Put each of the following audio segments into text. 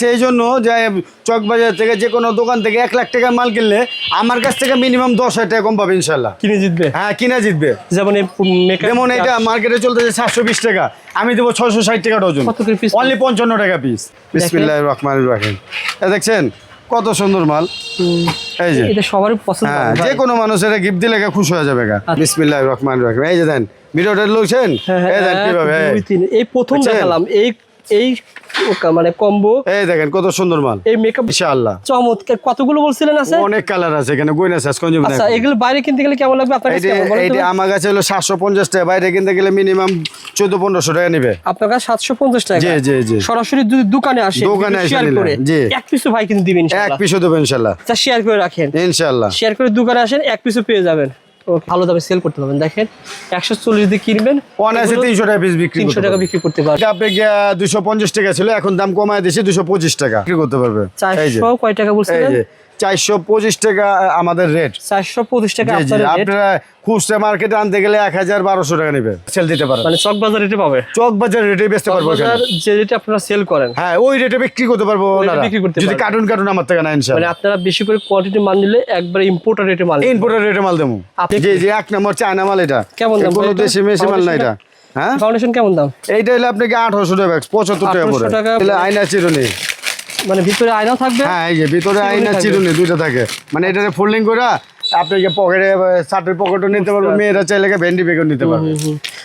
সেই জন্য যে চকবাজার থেকে যে কোনো দোকান থেকে 1 লাখ টাকার মাল কিনলে আমার কাছ থেকে মিনিমাম 10,000 টাকা কম পাবে ইনশাল্লাহ। কিনে জিতবে? হ্যাঁ, কিনা জিতবে। যেমন এটা মার্কেটে চলতেছে 720 টাকা, আমি দেবো 660 টাকা ডজন, অনলি 55 টাকা পিস। বিসমিল্লাহির রহমানির রহিম। দেখছেন কত সুন্দর মাল, এই যে এটা সবার পছন্দ। হ্যাঁ, যে কোনো মানুষের গিফট দিলে খুশি হয়ে যাবে। বিসমিল্লাহির রহমানির রহিম। এই যে দেন ভিডিওটা লইছেন, এই দেন কিভাবে এই প্রথম দেখালাম এই মানে কম্বো। এই দেখেন কত সুন্দর মাল, এই মেকআপ ইনশাআল্লাহ চমৎকার। কতগুলো বলছিলেন আছে? অনেক কালার আছে এখানে, কইনা শেষ কোন যাবে। আচ্ছা, এগুলো বাইরে কিনতে গেলে কেমন লাগবে আপনার কাছে? এইটা আমার কাছে হলো 750 টাকা, বাইরে কিনতে গেলে মিনিমাম 1400-1500 টাকা নেবে। আপনার কাছে 750 টাকা? জি জি জি। সরাসরি যদি দোকানে আসে, দোকানে এসে নিলে জি এক পিসও ভাই কিনে দিবেন ইনশাআল্লাহ। এক পিসও দেব ইনশাআল্লাহ। আচ্ছা, শেয়ার করে রাখেন ইনশাআল্লাহ। শেয়ার করে দোকানে আসেন, এক পিসও পেয়ে যাবেন। ভালো দামে সেল করতে পারবেন। দেখেন 140 দিয়ে কিনবেন, অনায়াসে 300 টাকা পিস বিক্রি, 300 টাকা বিক্রি করতে পারবেন। আপনি 250 টাকা ছিল, এখন দাম কমায় দিয়েছি 225 টাকা বিক্রি করতে পারবে। 400 কয় টাকা বলছিলেন? 425 টাকা আমাদের রেট। 425 টাকা আপনাদের রেট। আপনারা খুচরা মার্কেটে আনতে গেলে 1000-1200 টাকা নেবে, সেল দিতে পারেন। মানে চক বাজার রেটে পাবে? চক বাজার রেটে বেচতে পারবো, যে রেটে আপনারা সেল করেন হ্যাঁ ওই রেটে বিক্রি করতে পারবো ওনারা, যদি কার্টুন আমার থেকে না ইনশাআল্লাহ। মানে আপনারা বেশি করে কোয়ান্টিটি মাল নিলে একবার ইম্পোর্টার রেটে মাল, ইম্পোর্টার রেটে মাল দেবো। জি জি, 1 নম্বর চায়না মাল। এটা কেমন দাম? কোনো দেশি মেশি মাল না এটা। হ্যাঁ, ফাউন্ডেশন কেমন দাম? এইটা হলো আপনাকে 800 টাকা, 75 টাকা পড়ে। তাহলে আয়না চিরুনি, মানে ভিতরে আয়না থাকবে? হ্যাঁ, এই যে ভিতরে আয়না চিরুনি দুইটা থাকে, মানে এটা ফোল্ডিং করে আপনাকে পকেটে, শার্টের পকেটে নিতে পারবে, মেয়েরা চাইলে ভেন্ডি বেগও নিতে পারবে।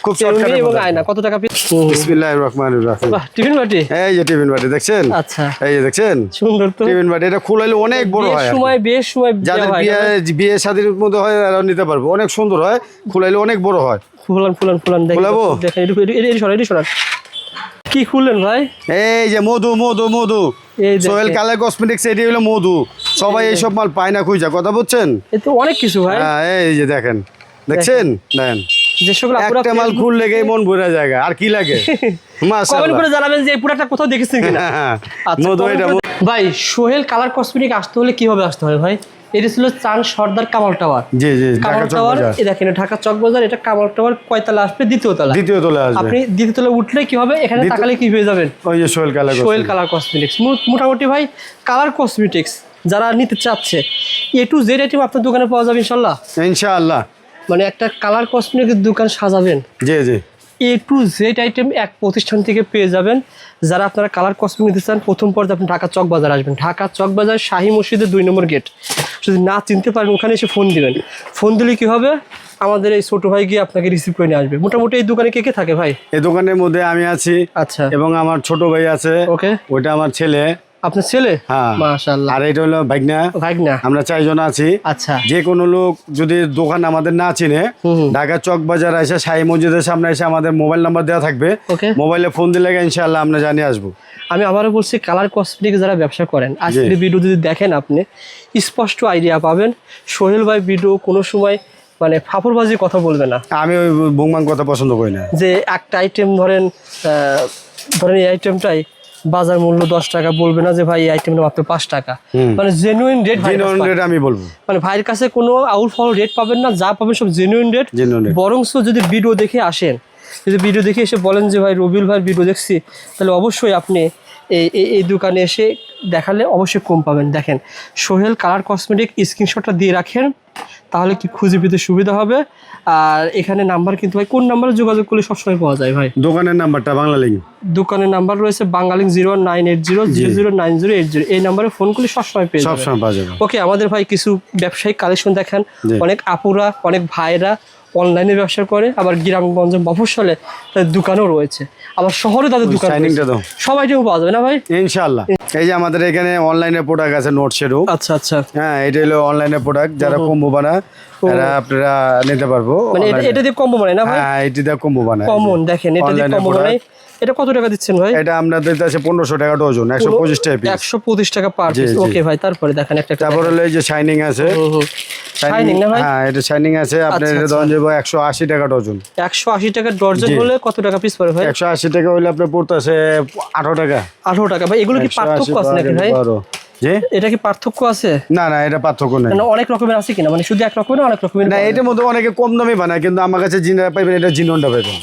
খুব শর্টকাট এবং আয়না কত টাকা পিস? বিসমিল্লাহির রহমানির রহিম। বাহ, টিফিন বাটি। এই যে টিফিন বাটি দেখছেন? আচ্ছা, এই যে দেখছেন সুন্দর তো টিফিন বাটি। এটা খোলাইলে অনেক বড় হয়, বেশ সময় যাদের বিয়ে শাদীর মধ্যে হয় এরা নিতে পারবে, অনেক সুন্দর হয়, খোলাইলে অনেক বড় হয়। ফুলান দেখেন, এটি সরান। কি খুললেন ভাই? এই যে মধু মধু মধু, সোহেল কালার কসমেটিক্স, এটি হলো মধু। সবাই এইসব মাল পায় না খুঁজা, কথা বুঝছেন? তো অনেক কিছু ভাই। হ্যাঁ, এই যে দেখেন, দেখছেন দেন, যে সকল একটা মাল খুললে গিয়ে মন ভরে জায়গা, আর কি লাগে? মাশাআল্লাহ, কমেন্ট করে জানাবেন যে এই পুরাটা কোথাও দেখেছেন কিনা। আচ্ছা মধু, এটা ভাই সোহেল কালার কসমেটিক আসতে হলে কিভাবে আসতে হবে ভাই? এটা ছিল চান সর্দার কামাল টাওয়ার। জি জি, কামাল টাওয়ার। এই দেখেন ঢাকা চক বাজার, এটা কামাল টাওয়ার কয়তলা আসবে? দ্বিতীয় তলা। দ্বিতীয় তলা আসবে। আপনি দ্বিতীয় তলা উঠলে কি হবে? এখানে তাকালে কি হয়ে যাবেন? ওই যে সোহেল কালার কসমেটিক্স। মোটামুটি ভাই কালার কসমেটিক্স যারা নিতে চাচ্ছে, A to Z আইটেম আপনার দোকানে পাওয়া যাবে ইনশাআল্লাহ। ইনশাআল্লাহ, মানে একটা কালার কসমেটিক্স দোকান সাজাবেন, জি জি, A to Z আইটেম এক প্রতিষ্ঠান থেকে পেয়ে যাবেন। যারা আপনারা কালার কসমেটিক নিতে চান, প্রথম পর্যায়ে আপনি ঢাকা চক বাজার আসবেন। ঢাকা চক বাজার শাহী মসজিদের 2 নম্বর গেট। যদি না চিনতে পারেন, ওখানে এসে ফোন দিবেন। ফোন দিলে কি হবে? আমাদের এই ছোট ভাই গিয়ে আপনাকে রিসিভ করে নিয়ে আসবে। মোটামুটি এই দোকানে কে কে থাকে ভাই? এই দোকানের মধ্যে আমি আছি, আচ্ছা, এবং আমার ছোট ভাই আছে, ওকে, ওইটা আমার ছেলে। আপনার ছেলে? হ্যাঁ, মাশাআল্লাহ। আর এটা হলো ভাগনা। আমরা 4 জন আছি। আচ্ছা, যে কোনো লোক যদি দোকান আমাদের না চিনে, ঢাকা চক বাজার এসে শাহী মসজিদের সামনে এসে আমাদের মোবাইল নাম্বার দেওয়া থাকবে, মোবাইলে ফোন দিলে ইনশাআল্লাহ আমরা জানিয়ে আসবো। আমি আবারও বলছি, কালার কসমেটিক যারা ব্যবসা করেন, আজকের ভিডিও যদি দেখেন আপনি স্পষ্ট আইডিয়া পাবেন। সোহেল ভাই ভিডিও কোনো সময় মানে ফাফরবাজির কথা বলবে না। আমি ওই বুংবাং কথা পছন্দ করি না, যে একটা আইটেম ধরেন এই আইটেমটাই বাজার মূল্য 10 টাকা, বলবে না যে ভাই এই আইটেমটা মাত্র 5 টাকা। মানে জেনুইন রেট আমি বলবো। মানে ভাইয়ের কাছে কোনো আউল ফল রেট পাবেন না, যা পাবেন সব জেনুইন রেট। বরংস যদি ভিডিও দেখে আসেন, যদি ভিডিও দেখে এসে বলেন যে ভাই রবিউল ভাইয়ের ভিডিও দেখছি, তাহলে অবশ্যই আপনি এই দোকানে এসে দেখালে অবশ্যই কম পাবেন। দেখেন সোহেল কালার কসমেটিক, স্ক্রিনশটটা দিয়ে রাখেন, তাহলে কি খুঁজে পেতে সুবিধা হবে। আর এখানে নাম্বার কিন্তু ভাই কোন নাম্বারে যোগাযোগ করলে সবসময় পাওয়া যায় ভাই? দোকানের নাম্বারটা বাংলালিংক, দোকানের নাম্বার রয়েছে বাংলালিংক 01980000080। এই নাম্বারে ফোন করলে সবসময় পেয়ে যাবেন। ওকে, আমাদের ভাই কিছু ব্যবসায়িক কালেকশন দেখেন। অনেক আপুরা, অনেক ভাইরা অনলাইনে ব্যবসা করে, আবার গ্রামগঞ্জে মফস্বলে তাদের দোকানও রয়েছে, আবার শহরে তাদের দোকান। সবাই পাওয়া যাবে না ভাই? ইনশাআল্লাহ। এই যে আমাদের এখানে অনলাইনে প্রোডাক্ট আছে, নোট শেডো। আচ্ছা আচ্ছা, হ্যাঁ, এটা হলো অনলাইনে প্রোডাক্ট। যারা কম্বো বানায় এরা আপনারা নিতে পারবো। মানে এটা দিয়ে কম্বো বানায় না ভাই? হ্যাঁ, এটা দিয়ে কম্বো বানায়। কমন দেখেন, এটা দিয়ে কম্বো বানায়। এটা কত টাকা দিচ্ছেন ভাই? এটা আমরা দিতে আছে 1500 টাকা ডজন, 125 টাকা পিস। 125 টাকা পার পিস। ওকে ভাই, তারপরে দেখেন একটা। তারপরে হলো এই যে শাইনিং আছে। শাইনিং না ভাই? হ্যাঁ, এটা শাইনিং আছে। আপনার এটা দাম দেব 180 টাকা ডজন। 180 টাকা ডজন হলে কত টাকা পিস পড়ে ভাই? 180 টাকা হলে আপনার পড়তেছে 18 টাকা। 18 টাকা ভাই। এগুলো কি পার্থক্য আছে নাকি ভাই? এটা কি পার্থক্য আছে? না না, এটা পার্থক্য নাই। মানে অনেক রকমের আছে কিনা? মানে শুধু এক রকমের না, অনেক রকমের না? এটার মধ্যে অনেকে কম দামে বানায়, কিন্তু আমার কাছে জিনিসটা পাইবেন এটা জিননটা পাইবেন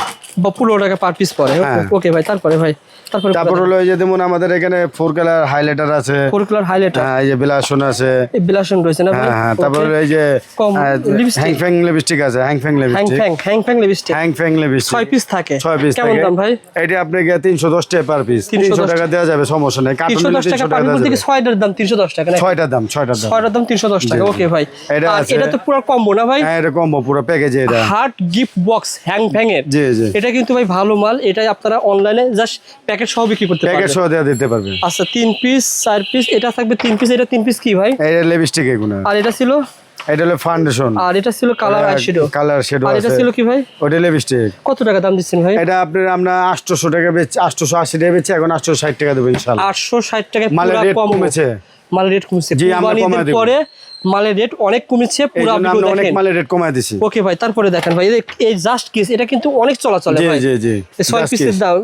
15 টাকা পার পিস পড়ে। ওকে ভাই, তারপরে ভাই তারপর হলো এই যে যেমন আমাদের এখানে 4 কালার হাইলাইটার আছে, 4 কালার হাইলাইটার, হ্যাঁ এই যে ব্লাশন আছে, এই ব্লাশন রয়েছে না ভাই? হ্যাঁ তারপর এই যে হ্যাংফ্যাং লিপস্টিক আছে, হ্যাংফ্যাং লিপস্টিক 6 পিস থাকে। 6 পিস কেমন দাম ভাই? এটা আপনাকে 310 টাকা পার পিস, 300 টাকা দেওয়া যাবে, সমস্যা নেই। কার্টুন 310 টাকা পার পিস থেকে 6টার দাম 310 টাকা না? 6টার দাম 310 টাকা। ওকে ভাই, আর এটা তো পুরো কম্বো না ভাই? হ্যাঁ এটা কম্বো, পুরো প্যাকেজে এটা হার্ট গিফট বক্স হ্যাংফ্যাং এর। জি জি, এটা কিন্তু ভাই ভালো মাল, এটা আপনারা অনলাইনে জাস্ট প্যাকেট সহ বিক্রি করতে পারবেন, প্যাকেট সহ দেওয়া দিতে পারবেন। আচ্ছা 3 পিস 4 পিস এটা থাকবে, 3 পিস। এটা 3 পিস কি ভাই? এটা লিপস্টিক এগুলো, আর এটা ছিল, এটা হলো ফাউন্ডেশন, আর এটা ছিল কালার আইশ্যাডো, কালার শ্যাডো আর আছে। এটা ছিল কি ভাই? ওটা লিপস্টিক। কত টাকা দাম দিচ্ছেন ভাই? এটা আপনার আমরা 800 টাকা বেচছি, 880 টাকা বেচছি, এখন 860 টাকা দেবো ইনশাআল্লাহ। 860 টাকায় মালের পুরো রেট কম কমেছে, মালের রেট কমেছে। জি আমরা কমায় দেব পরে মালের রেট অনেক কমেছে, পুরো আমরা অনেক মালের রেট কমায় দিছি। ওকে ভাই, তারপরে দেখেন ভাই এই জাস্ট কিস, এটা কিন্তু অনেক চলাচলে জি ভাই। জি জি, 6 পিসের দাম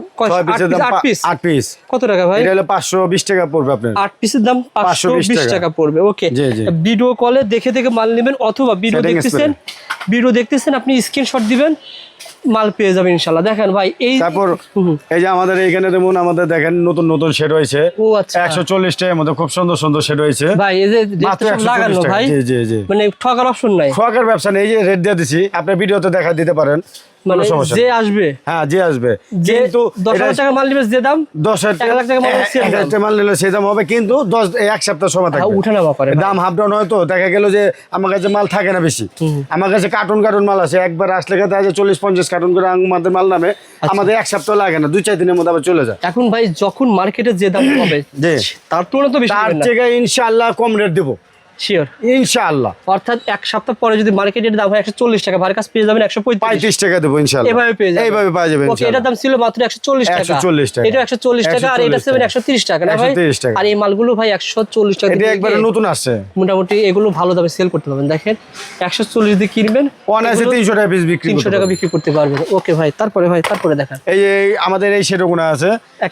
8 পিস 8 পিস কত টাকা ভাই? এটা হলো 520 টাকা পড়বে আপনার। 8 পিসের দাম 520 টাকা পড়বে। ওকে, জি জি, ভিডিও কলে দেখে দেখে মাল নেবেন, অথবা ভিডিও দেখতেছেন আপনি স্ক্রিনশট দিবেন, মাল পেয়ে যাবেন ইনশাআল্লাহ। দেখেন ভাই এই তারপর এই যে আমাদের এইখানে যেমন আমাদের দেখেন নতুন নতুন শেড হয়েছে। ও আচ্ছা, 140 টাকার মধ্যে খুব সুন্দর সুন্দর শেড হয়েছে ভাই। এই যে মাত্র সব লাগানো 140 টাকা। ভাই, জি জি জি, মানে ঠকার অপশন নাই, ঠকার ব্যবসা নেই। এই যে রেট দিয়ে দিছি, আপনি ভিডিওতে দেখা দিতে পারেন, মানে যে আসবে, হ্যাঁ যে আসবে, যে কিন্তু 10,000 টাকা মাল নিবে যে দাম, 10,000 1 লাখ টাকা মাল মাল নিলে সেই দাম হবে, কিন্তু 1 সপ্তাহ সময় থাকবে, উঠানামা করে দাম হাফ ডাউন হয়। তো দেখা গেল যে আমার কাছে মাল থাকে না বেশি, আমার কাছে কার্টুন মাল আছে, একবার আসলে দেখা যায় 40-50 কার্টুন করে আমাদের মাল নামে, আমাদের 1 সপ্তাহ লাগে না, 2-4 দিনের মধ্যে আবার চলে যায়। এখন ভাই যখন মার্কেটে যে দাম হবে তার তুলনায় তো বেশি, তার থেকে ইনশাআল্লাহ কম রেট দেবো শিওর ইনশাআল্লাহ। অর্থাৎ 1 সপ্তাহ পরে যদি মার্কেটের দাম হয় 140 টাকা, ভার কাছে পেয়ে যাবেন 135 টাকা দেবো ইনশাআল্লাহ, এভাবে পেয়ে যাবেন, এইভাবে পাওয়া যাবে ওকে। এটার দাম ছিল মাত্র 140 টাকা, 140 টাকা, এটা 140 টাকা, আর এটা ছিল 130 টাকা না ভাই? আর এই মালগুলো ভাই 140 টাকা, এটা একবারে নতুন আসছে, মোটামুটি এগুলো ভালো দামে সেল করতে পারবেন। দেখেন 140 দিয়ে কিনবেন, অনায়াসে 300 টাকা পিস বিক্রি, 300 টাকা বিক্রি করতে পারবেন। ওকে ভাই, তারপরে দেখেন এই যে আমাদের এই শেডগুলো আছে,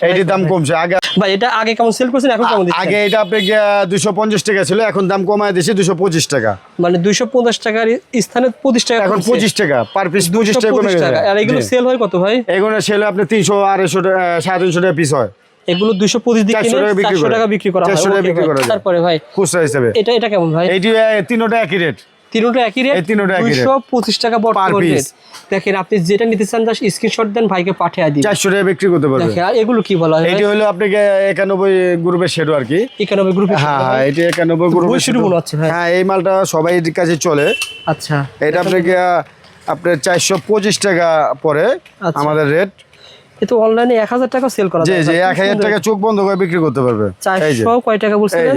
এইটির দাম কমছে। আগে ভাই এটা আগে কেমন সেল করছেন, এখন কেমন দিচ্ছেন? আগে এটা আপনি 250 টাকা ছিল, এখন দাম কমায় দিয়েছে 225 টাকা, মানে 250 টাকার স্থানে 25 টাকা, এখন 25 টাকা পার পিস, 25 টাকা কমে গেছে। আর এগুলো সেল হয় কত ভাই? এগুলো সেল আপনি 300 250 টাকা 350 টাকা পিস হয়। এগুলো 225 দিয়ে কিনে 400 টাকা বিক্রি করা হয়। 400 টাকা বিক্রি করা যায়। তারপরে ভাই খুচরা হিসেবে এটা কেমন ভাই? এইটি তিনটা একই রেট, তিনটা একই রেট, 225 টাকা বর্তমান রেট। দেখেন আপনি যেটা নিতে চান জাস্ট স্ক্রিনশট দেন, ভাইকে পাঠিয়ে দিন, 400 টাকা বিক্রি করতে পারবেন। দেখেন আর এগুলো কি বলা হয়? এটি হলো আপনাকে 91 গ্রুপের শেড আর কি, 91 গ্রুপের, হ্যাঁ হ্যাঁ এটি 91 গ্রুপের শেড মনে হচ্ছে ভাই। হ্যাঁ এই মালটা সবাই কাছে চলে। আচ্ছা, এটা আপনাকে আপনার 425 টাকা পরে আমাদের রেট। এ তো অনলাইনে 1000 টাকা সেল করা যায়। জি জি, 1000 টাকা চোখ বন্ধ করে বিক্রি করতে পারবে। 400 কয় টাকা বলছিলেন?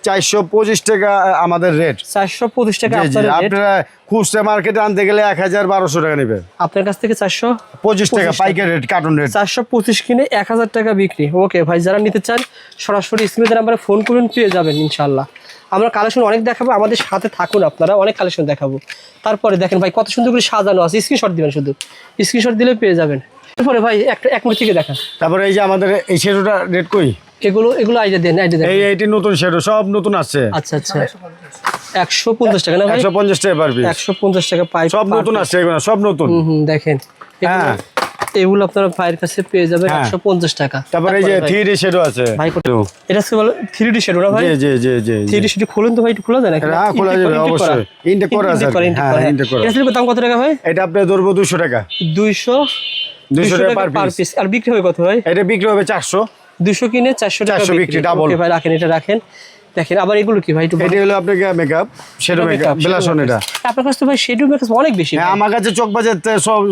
425 টাকা আমাদের রেট, 425 টাকা আপনার রেট। আপনারা খুচরা মার্কেটে আনতে গেলে 1000-1200 টাকা নেবে, আপনার কাছ থেকে 425 টাকা পাইকারি রেট, কার্টুন রেট। 425 কিনে 1000 টাকা বিক্রি। ওকে ভাই, যারা নিতে চান সরাসরি স্ক্রিনে নাম্বারে ফোন করুন, পেয়ে যাবেন ইনশাআল্লাহ। আমরা কালেকশন অনেক দেখাবো, আমাদের সাথে থাকুন আপনারা, অনেক কালেকশন দেখাবো। তারপরে দেখেন ভাই কত সুন্দর করে সাজানো আছে, স্ক্রিনশট দিবেন, শুধু স্ক্রিনশট দিলে পেয়ে যাবেন। তারপরে ভাই এক মিনিট থেকে দেখান। তারপরে এই যে আমাদের এই শেডোটা রেট কই, এগুলো আইডিয়া দেন, এইটি নতুন শেডো, সব নতুন আছে। আচ্ছা 150 টাকা না ভাই? 150 টাকা পার পিস, 150 টাকা পাই, সব নতুন আছে এগুলো, সব নতুন। দেখেন হ্যাঁ এগুলো আপনারা ভাইয়ের কাছে পেয়ে যাবেন 150 টাকা। তারপরে এই যে 3D শেডো আছে ভাই, এটা কি বলে 3D শেডো না ভাই? জি জি জি জি, 3D শেডো খুলুন তো ভাই, একটু খোলা যায় নাকি? হ্যাঁ খোলা যাবে অবশ্যই, ইনটেক করা আছে। হ্যাঁ ইনটেক করা। এটা দাম কত টাকা ভাই? এটা আপনি ধরবো 200 টাকা, 200 টাকা পার পিস। আর বিক্রি হবে কত ভাই? এটা বিক্রি হবে 400, 200 কিনে 400 টাকা বিক্রি, ডাবল। ওকে ভাই, রাখেন, এটা রাখেন। দেখেন আবার এগুলো কি ভাই? এটা হলো আপনাকে মেকআপ, শ্যাডো মেকআপ, ব্লাশন। এটা আপনার কাছে তো ভাই শ্যাডো মেকআপ অনেক বেশি। হ্যাঁ আমার কাছে চক বাজার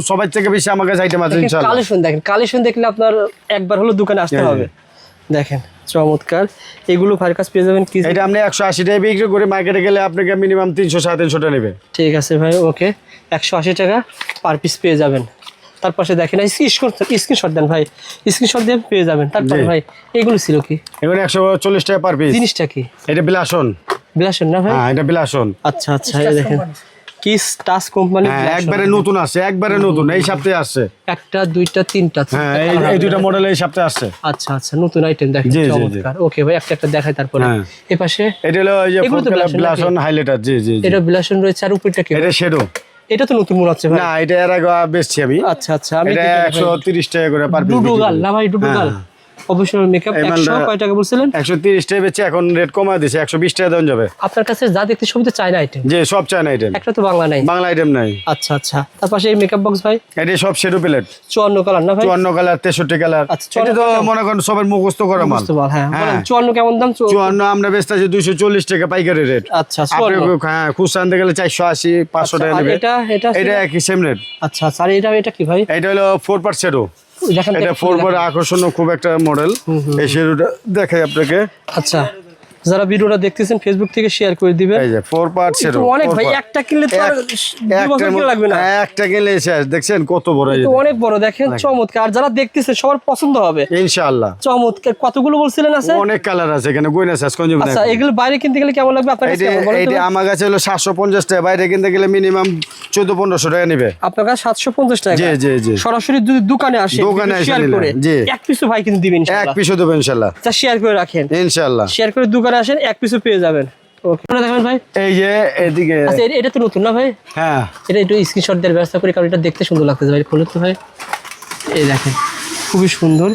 সবার থেকে বেশি আমার কাছে আইটেম আছে ইনশাআল্লাহ। কালেকশন দেখেন, কালেকশন দেখলে আপনার একবার হলো দোকানে আসতে হবে। দেখেন চমৎকার, এগুলো ভাইয়ের কাছে পেয়ে যাবেন। কি এটা আপনি 180 টাকা বিক্রি করে মার্কেটে গেলে আপনাকে মিনিমাম 300-350 টাকা নেবে। ঠিক আছে ভাই, ওকে 180 টাকা পার পিস পেয়ে যাবেন। তার পাশে দেখেন স্ক্রিনশট দেন ভাই, স্ক্রিনশট দিয়ে পেয়ে যাবেন। তারপরে ভাই এগুলো ছিল কি? এগুলো 140 টাকা পার পিস। জিনিসটা কি? এটা ব্লাশন না ভাই? হ্যাঁ এটা ব্লাশন। আচ্ছা এই দেখেন কিস টাচ কোম্পানি, একবারে নতুন আসছে, একবারে নতুন, এই সপ্তাহে আসছে। একটা দুইটা তিনটা, হ্যাঁ এই দুইটা মডেল এই সপ্তাহে আসছে। আচ্ছা নতুন আইটেম দেখেন, চমৎকার। ওকে ভাই, একটা দেখাই। তারপরে এই পাশে এটা হলো এই যে ব্লাশন হাইলাইটার। জি জি, এটা ব্লাশন রয়েছে। আর উপরটা কি? এটা শ্যাডো। এটা তো নতুন মনে হচ্ছে ভাই। না এটা এর আগে বেচছি আমি। আচ্ছা আমি এটা 130 টাকা করে পার পিস। ডুডুগাল না ভাই? ডুডুগাল প্রফেশনাল মেকআপ 100 কয় টাকা বলছিলেন? 130 টাকা বেচে, এখন রেট কমায় দিয়েছে, 120 টাকা দেওয়া যাবে। আপনার কাছে যা দেখতে সবই তো চায়না আইটেম? জি, সব চায়না আইটেম, একটা তো বাংলা নাই। বাংলা আইটেম নাই। আচ্ছা আচ্ছা, তার পাশে এই মেকআপ বক্স ভাই, এটা সব শেডো প্লেট, 54 কালার না ভাই? 54 কালার, 63 কালার। এটা তো মনে করেন সবার মুখস্থ করা মাল। হ্যাঁ, 54 কেমন দাম? 54 আমরা বেচতেছি 240 টাকা পাইকারি রেট। আচ্ছা, আপনি হ্যাঁ খুচরা আনতে গেলে 480 500 টাকা নেবে। এটা একই সেম রেট। আচ্ছা আচ্ছা, আর এটা কি ভাই? এটা হলো 4 পার্ট শেডো। দেখেন এটা 4 পার্ট আকর্ষণীয় খুব একটা মডেল। এই শেডোটা দেখাই আপনাকে। আচ্ছা, যারা ভিডিওটা দেখতেছেন ফেসবুক থেকে শেয়ার করে দিবেন। এই যে 4 পার্ট শেডো অনেক ভাই, একটা কিনলে তো আর 2 বছর কিনা লাগবে না। একটা কিনলে শেষ। দেখছেন কত বড়, এই তো অনেক বড়, দেখেন চমৎকার। আর যারা দেখতেছেন সবার পছন্দ হবে ইনশাআল্লাহ। চমৎকার। কতগুলো বলছিলেন আছে? অনেক কালার আছে এখানে, কইনা শেষ কোন যাবে না। আচ্ছা, এগুলো বাইরে কিনতে গেলে কেমন লাগবে আপনার কাছে? কেমন বলেন তো? এটা আমার কাছে হলো 750 টাকা, বাইরে কিনতে গেলে মিনিমাম 1400-1500 টাকা নেবে। আপনার কাছে 750 টাকা? জি জি জি। সরাসরি যদি দোকানে আসে, দোকানে এসে শেয়ার করে জি, এক পিসও ভাই কিন্তু দিবেন এক ইনশাআল্লাহ। পিসও দেব ইনশাআল্লাহ। আচ্ছা, শেয়ার করে রাখেন ইনশাআল্লাহ। শেয়ার করে দোকানে আসেন, এক পিসও পেয়ে যাবেন। ওকে, আপনারা দেখেন ভাই, এই যে এদিকে। আচ্ছা, এটা তো নতুন না ভাই? হ্যাঁ, এটা একটু স্ক্রিনশট দেওয়ার ব্যবস্থা করি, কারণ এটা দেখতে সুন্দর লাগতেছে ভাই। খুলে তো ভাই, এই দেখেন খুবই সুন্দর।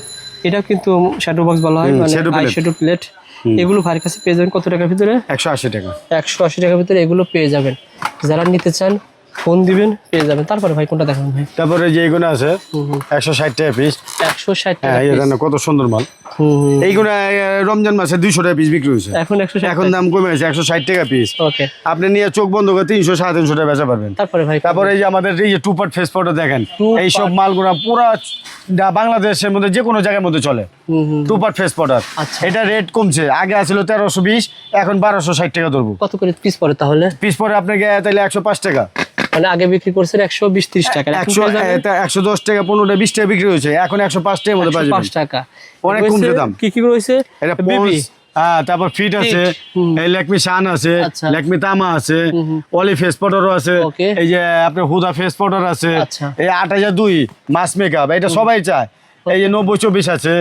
এটা কিন্তু শ্যাডো বক্স বলা হয়, মানে শ্যাডো প্লেট। এগুলো ভাইয়ের কাছে পেয়ে যাবেন কত টাকার ভিতরে? 180 টাকা। 180 টাকার ভিতরে এগুলো পেয়ে যাবেন। যারা নিতে চান ফোন দিবেন, পেয়ে যাবেন। তারপরে ভাই কোনটা দেখাবেন ভাই? তারপরে যে এইগুলো আছে 160 টাকা পিস। 160 টাকা। হ্যাঁ, এটা কত সুন্দর মাল। এইগুলো রমজান মাসে 200 টাকা পিস বিক্রি হয়েছে, এখন 160। এখন দাম কমে গেছে 160 টাকা পিস। ওকে, আপনি নিয়ে চোখ বন্ধ করে 300 350 টাকা বেচা পারবেন। তারপরে ভাই, তারপরে এই যে আমাদের এই যে 2 পার্ট ফেস পাউডার দেখেন, এই সব মালগুলো পুরো বাংলাদেশের মধ্যে যে কোনো জায়গার মধ্যে চলে। 2 পার্ট ফেস পাউডার, এটা রেট কমছে। আগে ছিল 1320, এখন 1260 টাকা ধরবো। কত করে পিস পড়ে তাহলে? পিস পরে আপনাকে তাহলে 105 টাকা। মানে আগে বিক্রি করছেন 120-30 টাকা, 110 টাকা 15 টাকা 20 টাকা বিক্রি হয়েছে, এখন 105 টাকার মধ্যে পাওয়া যাবে। 5 টাকা অনেক কমছে দাম। কি কি রয়েছে? এটা পন্স, হ্যাঁ, তারপর ফিট আছে, এই ল্যাকমি শান আছে, ল্যাকমি তামা আছে, অলি ফেস পাউডারও আছে, এই যে আপনার হুদা ফেস পাউডার আছে, এই 8002 মাস মেকআপ, এটা সবাই চায়। এই যে 90-24 আছে,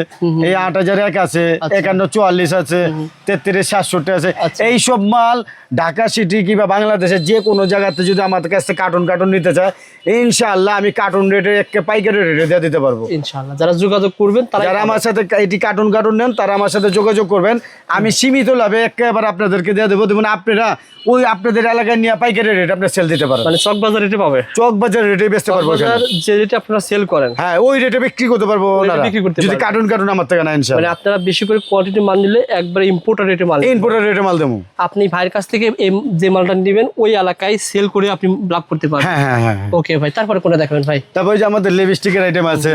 এই 8001 আছে, 5144 আছে, 33-67 আছে। এইসব মাল ঢাকা সিটি কিংবা বাংলাদেশের যে কোনো জায়গাতে যদি আমাদের কাছে কার্টুন নিতে চায়, ইনশাআল্লাহ আমি কার্টুন রেটে পাইকারি রেটে দিয়ে দিতে পারবো ইনশাআল্লাহ। যারা যোগাযোগ করবেন, যারা আমার সাথে এটি কার্টুন নেন, তারা আমার সাথে যোগাযোগ করবেন। আমি সীমিত লাভে একেবারে আপনাদেরকে দিয়ে দেবো। দেখুন আপনারা ওই আপনাদের এলাকায় নিয়ে পাইকারি রেট আপনার সেল দিতে পারবেন, মানে চক বাজার রেটে পাবে। চক বাজার রেটে বেচতে পারবো, যে রেটে আপনারা সেল করেন, হ্যাঁ ওই রেটে বিক্রি করতে পারবো যদি কার্টুন আমার থেকে না। ইনশাআল্লাহ, মানে আপনারা বেশি করে কোয়ান্টিটি মাল নিলে একবার ইম্পোর্টার রেটে মাল দেবো। আপনি ভাইয়ের কাছ থেকে যে মালটা নেবেন ওই এলাকায় সেল করে আপনি লাভ করতে পারবেন। হ্যাঁ। ওকে ভাই, তারপরে কোনটা দেখাবেন ভাই? তারপরে যে আমাদের লিপস্টিকের আইটেম আছে,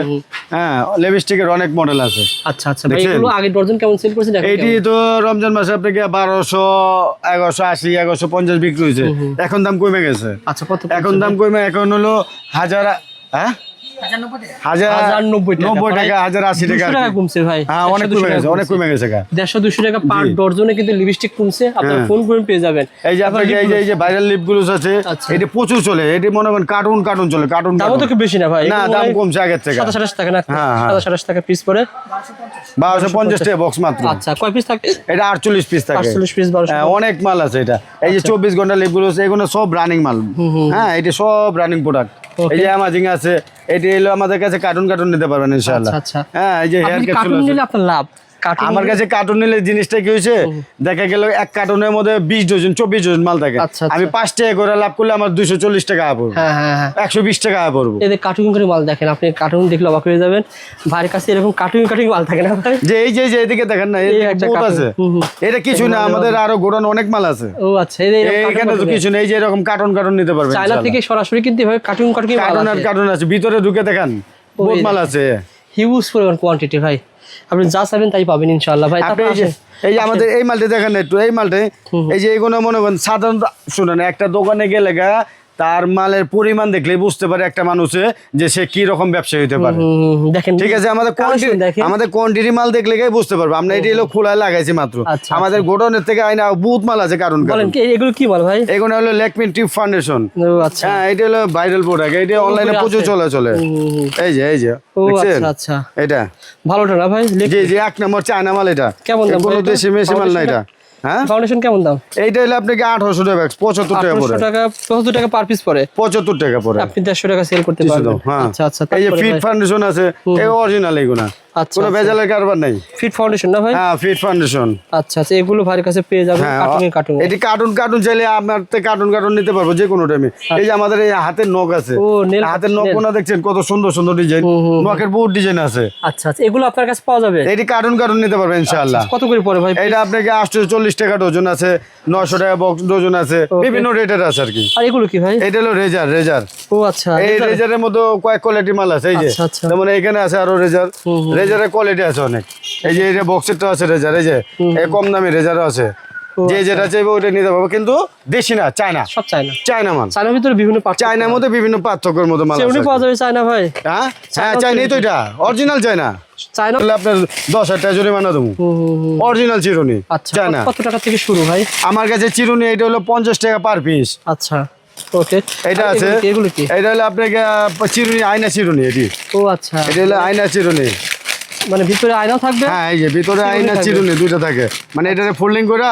হ্যাঁ লিপস্টিকের অনেক মডেল আছে। আচ্ছা আচ্ছা ভাই, এগুলো আগে ডজন কেমন সেল করছেন? এইটি তো রমজান মাসে আপনাকে 1200, 1180, 1150 বিক্রি হয়েছে, এখন দাম কমে গেছে। আচ্ছা, কত এখন দাম কমে, এখন হলো 1000, হ্যাঁ 1090 টাকা, 1080 টাকা কমছে ভাই। হ্যাঁ, অনেক কমে গেছে 150-200 টাকা পার ডজনে কিন্তু লিপস্টিক কমছে। আপনারা ফোন করে পেয়ে যাবেন। এই যে আপনাকে এই যে ভাইরাল লিপ গ্লুস আছে, এটা প্রচুর চলে। এটা মনে করেন কার্টুন চলে, দামও তো খুব বেশি না ভাই, না দাম কমছে আগের থেকে। 27 টাকা না? 27 টাকা পিস পড়ে, 1250 টাকা বক্স মাত্র। আচ্ছা, কয় পিস থাকে? এটা 48 পিস থাকে। 48 পিস, 1200। অনেক মাল আছে এটা। এই যে 24 ঘন্টা লিপ গ্লুস, এগুলো সব রানিং মাল। হ্যাঁ, এটা সব রানিং প্রোডাক্ট। এই যে অ্যামাজিং আছে, এটা এলো আমাদের কাছে কার্টুন নিতে পারবেন ইনশাআল্লাহ। হ্যাঁ, এই যে হেয়ার ক্যাপসুল আছে। নিলে আপনার লাভ। আমার কাছে কার্টুন নিলে জিনিসটা কি হয়েছে, দেখা গেল এক কার্টুনের মধ্যে 20 ডজন 24 ডজন মাল থাকে। আমি 5 টাকা করে লাভ করলে আমার 240 টাকা পড়বে। হ্যাঁ, 120 টাকা পড়বে। এদের কার্টুন করে মাল দেখেন, আপনি কার্টুন দেখলে অবাক হয়ে যাবেন। ভাইয়ের কাছে এরকম কার্টুন মাল থাকে না ভাই? যে এই যে এদিকে দেখেন না, এই বহুত আছে। এটা কিছু না, আমাদের আরো গোডাউন অনেক মাল আছে। ও আচ্ছা, এইখানে তো কিছু নেই। যে এরকম কার্টুন নিতে পারবেন চায়না থেকে সরাসরি কিনতে হবে। কার্টুন আছে, ভিতরে ঢুকে দেখেন বহুত মাল আছে, হিউজ পরিমাণ কোয়ান্টিটি ভাই। আপনি যা চাইবেন তাই পাবেন ইনশাআল্লাহ ভাই। এই যে আমাদের এই মালটা দেখেন একটু, এই মালটা এই যে এইগুলো মনে করেন সাধারণত শুনেন, একটা দোকানে গেলে তার মালের পরিমাণ দেখলে বুঝতে পারে একটা মানুষে যে সে কি রকম ব্যবসায়ী হতে পারে। দেখেন, ঠিক আছে, আমাদের কোয়ান্টিটি মাল দেখলে বুঝতে পারবো। আমরা এটা এলো খোলায় লাগাইছি মাত্র। আমাদের গোডাউনের থেকে আইনা বহুত মাল আছে। কারণ এগুলো কি মাল ভাই? এগুলো হলো ল্যাকমি টিপ ফাউন্ডেশন। হ্যাঁ, এটা হলো ভাইরাল প্রোডাক্ট, এটা অনলাইনে প্রচুর চলে। এই যে আচ্ছা, এটা ভালোটা না ভাই? জি 1 নম্বর চায়না মাল। এটা কেমন দাম? কোনো দেশি মেশি মাল না এটা। হ্যাঁ ফাউন্ডেশন কেমন দাম? এইটা হলো আপনাকে 1800 টাকা, 75 টাকা পড়ে। 75 টাকা পার পিস পড়ে, 75 টাকা পড়ে। আপনি 150 টাকা সেল করতে পারবেন। আচ্ছা আচ্ছা, এই যে ফিট ফাউন্ডেশন আছে, এই অরিজিনাল এগুলা, কোনো ভেজালের কারবার নাই। ফিট ফাউন্ডেশন না ভাই? হ্যাঁ ফিট ফাউন্ডেশন। আচ্ছা আচ্ছা, এগুলো ভাইয়ের কাছে পেয়ে যাবেন কার্টুন। এটি কার্টুন চাইলে আপনার কার্টুন নিতে পারবো যে কোনো টাইমে। এই যে আমাদের এই হাতের নখ আছে, হাতের নখ কোনা দেখছেন কত সুন্দর সুন্দর ডিজাইন, নখের বহুত ডিজাইন আছে। আচ্ছা আচ্ছা, এগুলো আপনার কাছে পাওয়া যাবে? এটি কার্টুন নিতে পারবেন ইনশাআল্লাহ। কত করে পড়ে ভাই? এটা আপনাকে 840 টাকা ডজন আছে, 900 টাকা বক্স ডজন আছে, বিভিন্ন রেটের আছে আর কি। আর এগুলো কি ভাই? এটা হলো রেজার। ও আচ্ছা, এই রেজারের মধ্যে কয়েক কোয়ালিটি মাল আছে। এই যে যেমন এখানে আছে আরো রেজারের কোয়ালিটি আছে অনেক। এই যে এটা বক্সেরটা আছে রেজার, এই যে কম দামি রেজারও আছে। যে যেটা চাইবে ওইটা নিতে পারবো, কিন্তু দেশি না, চায়না। সব চায়না মাল। চায়নার ভিতরে বিভিন্ন চায়নার মধ্যে বিভিন্ন পার্থক্যের মধ্যে মাল আছে। পাওয়া যাবে চায়না ভাই? হ্যাঁ চায়নাই তো, এটা অরিজিনাল চায়না। চায়না আপনার 10,000 টাকা জরিমানা দেবো, অরিজিনাল চিরুনি চায়না। কত টাকা থেকে শুরু ভাই? আমার কাছে চিরুনি এটা হলো 50 টাকা পার পিস। আচ্ছা ওকে, এটা আছে। এগুলো কি? এটা হলো আপনাকে চিরুনি, আয়না চিরুনি। এটি ও আচ্ছা, এটা হলো আয়না চিরুনি, মানে ভিতরে আয়নাও থাকবে? হ্যাঁ এই যে ভিতরে আয়না চিরুনি দুইটা থাকে, মানে এটা ফোল্ডিং করে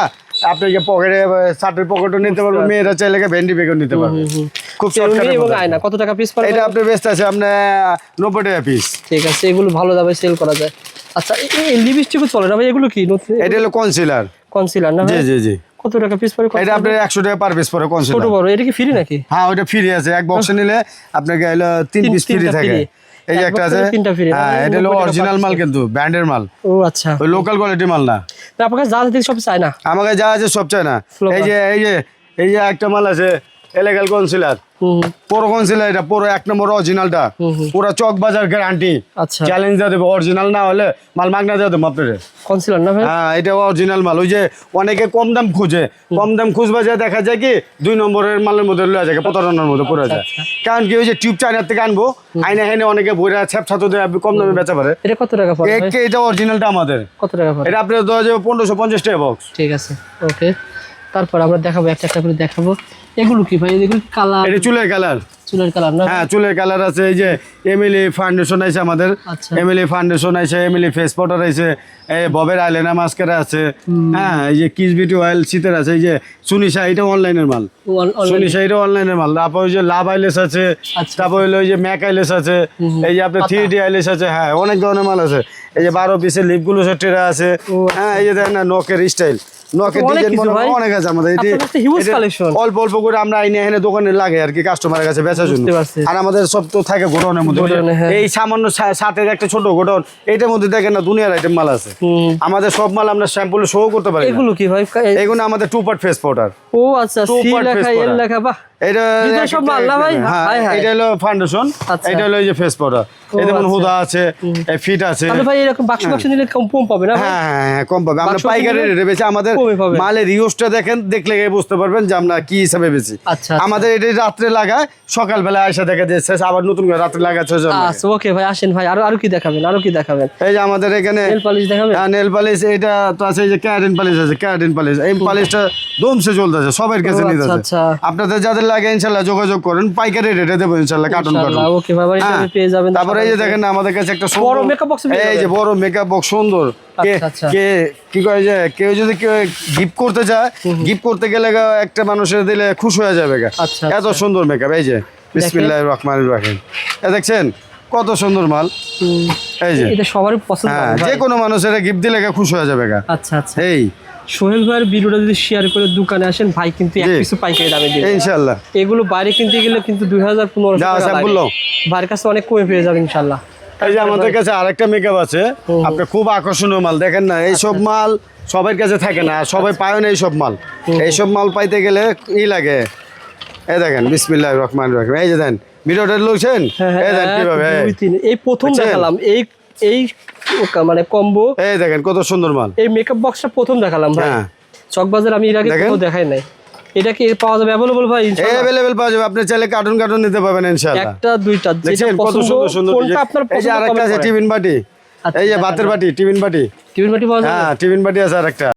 আপনাকে পকেটে, শার্টের পকেটও নিতে পারবে, মেয়েরা চাইলে ভেন্ডি বেগও নিতে পারবে। খুব শর্টকাট এবং আয়না কত টাকা পিস পড়ে? এটা আপনার বেস্ট আছে আপনার 90 টাকা পিস। ঠিক আছে, এগুলো ভালো দামে সেল করা যায়। আচ্ছা, এই লিপস্টিকও চলে না ভাই? এগুলো কি? এটা হলো কনসিলার না? জি। কত টাকা পিস পড়ে? এটা আপনার 100 টাকা পার পিস পড়ে কনসিলার। ছোট বড় এটা কি ফ্রি নাকি? হ্যাঁ ওটা ফ্রি আছে, এক বক্সে নিলে আপনাকে হলো 3 পিস ফ্রি থাকে। এই যে একটা আছে, হ্যাঁ এটা হলো অরিজিনাল মাল, কিন্তু ব্র্যান্ডের মাল। ও আচ্ছা, ওই লোকাল কোয়ালিটি মাল না। আপনার কাছে যা আছে সব চায়না? আমার কাছে যা আছে সব চায়না। এই যে একটা মাল আছে এলেগাল কনসিলার, পুরো কনসিলার, এটা পুরো 1 নম্বর অরিজিনালটা, পুরো চক বাজার গ্যারান্টি। আচ্ছা, চ্যালেঞ্জ দিয়ে দেবো, অরিজিনাল না হলে মাল মাগনা দিয়ে দেবো আপনাদের। কনসিলার না ভাই? হ্যাঁ এটা অরিজিনাল মাল। ওই যে অনেকে কম দাম খুঁজে, কম দাম খুঁজবা যায়, দেখা যায় কি 2 নম্বরের মালের মধ্যে লয়ে যায়, প্রতারণার মধ্যে পড়ে যায়। কারণ কি ওই যে টিউব চায়নার থেকে আনবো, আইনা হেনে অনেকে বইরা ছ্যাপছা তো কম দামে বেচা পারে। এটা কত টাকা পড়ে? এটা অরিজিনালটা আমাদের কত টাকা পড়ে? এটা আপনার 1550 টাকা বক্স। ঠিক আছে ওকে, তারপর আমরা দেখাবো একটা করে দেখাবো। এগুলো কি ভাই? এগুলো কালার? এটা চুলের কালার না? হ্যাঁ চুলের কালার আছে। এই যে এমএলএ ফাউন্ডেশন আছে আমাদের, এমএলএ ফাউন্ডেশন আছে, এমএলএ ফেস পাউডার আছে, এই ববের আইলাইনার মাস্কারা আছে, হ্যাঁ এই যে কিস বিউটি অয়েল শীতের আছে, এই যে সুনিশা, এটা অনলাইনের মাল, সুনিশা এটা অনলাইনের মাল। তারপর ওই যে লাভ আইলেস আছে, তারপর হলো ওই যে ম্যাক আইলেস আছে, এই যে আপনার 3D আইলেস আছে, হ্যাঁ অনেক ধরনের মাল আছে। এই যে 12 পিসের লিপগুলো সেটেরা আছে, হ্যাঁ এই যে দেখেন না নখের স্টাইল, নকের ডিজাইন অনেক আছে আমাদের। অল্প অল্প করে আমরা আইনে এনে দোকানে লাগে আর কি, কাস্টমারের কাছে বেচার জন্য। আর আমাদের সব তো থাকে গোডাউনের মধ্যে, এই সামান্য সাথের একটা ছোট গোডাউন, এইটার মধ্যে দেখেন না দুনিয়ার আইটেম মাল আছে। আমাদের সব মাল আমরা স্যাম্পল শো করতে পারি। এগুলো কি ভাই? এগুলো আমাদের 2 পার্ট ফেস পাউডার। ও আচ্ছা, সি লেখা এল লেখা, বাহ এটা সব মাল না ভাই? হ্যাঁ এটা হলো ফাউন্ডেশন, এটা হলো এই যে ফেস পাউডার। এই যেমন হুদা আছে, এই ফিট আছে। তাহলে ভাই এরকম বাক্স নিলে কম পাবে না? হ্যাঁ কম পাবে। আমরা পাইকারি রেটে বেচি। আমাদের মালের রিউজটা দেখেন, দেখলে বুঝতে পারবেন যে আমরা কি হিসাবে বেচি। আচ্ছা, আমাদের এটা রাত্রে লাগায়, সকালবেলা আয়সা দেখা যাচ্ছে, আবার নতুন করে রাত্রে লাগাচ্ছে। আচ্ছা ওকে ভাই, আসেন ভাই, আরো কি দেখাবেন? এই যে আমাদের এখানে নেল পালিশ দেখাবেন। হ্যাঁ নেল পালিশ এটা তো আছে, এই যে ক্যারাটিন পালিশ আছে, ক্যারাটিন পালিশ। এই পালিশটা দমসে চলতেছে, সবার কাছে নিতে আছে। আপনাদের যাদের লাগে ইনশাআল্লাহ যোগাযোগ করেন, পাইকারি রেটে দেব ইনশাআল্লাহ, কার্টুন। ওকে ভাই, এটা পেয়ে যাবেন। তারপরে এই যে দেখেন না আমাদের কাছে একটা বড় মেকআপ বক্স, এই যে বড় মেকআপ বক্স সুন্দর। কে কি কয় যে কেউ যদি গিফট করতে চায়, গিফট করতে গেলে একটা মানুষের দিলে খুশি হয়ে যাবে। এত সুন্দর মেকআপ। এই যে বিসমিল্লাহির রহমানির রহিম, দেখছেন কত সুন্দর মাল। এই যে এটা সবারই পছন্দ, যে কোনো মানুষের গিফট দিলে খুশি হয়ে যাবে। আচ্ছা আচ্ছা, এই সোহেল ভাইয়ের ভিডিওটা যদি শেয়ার করে দোকানে আসেন, ভাই কিন্তু এক পিছু পাইকারি দামে দিবে ইনশাআল্লাহ। এগুলো বাইরে কিনতে গেলে কিন্তু 2015 টাকা লাগে, ভাইয়ের কাছে অনেক কমে পেয়ে যাবে ইনশাআল্লাহ। এই যে আমাদের কাছে আরেকটা মেকআপ আছে, আপনি খুব আকর্ষণীয় মাল। দেখেন না এইসব মাল সবার কাছে থাকে না, সবাই পায় না এইসব মাল। এইসব মাল পাইতে গেলে লাগে। এই দেখেন বিসমিল্লাহির রহমানির রহিম, এই যে দেন ভিডিওটা লইছেন, এই দেন কিভাবে এই প্রথম দেখালাম এই মানে কম্বো। এই দেখেন কত সুন্দর মাল। এই মেকআপ বক্সটা প্রথম দেখালাম ভাই, চকবাজার আমি এর আগে কোথাও দেখাই নাই। এটা কি পাওয়া যাবে? अवेलेबल ভাই ইনশাআল্লাহ अवेलेबल পাওয়া যাবে। আপনি চাইলে কার্টুন নিতে পাবেন ইনশাআল্লাহ, একটা দুইটা যেটা পছন্দ, কোনটা আপনার পছন্দ। এই যে আরেকটা আছে টিফিন বাটি, এই যে ভাতের বাটি, টিফিন বাটি পাওয়া যাবে। হ্যাঁ টিফিন বাটি আছে আরেকটা।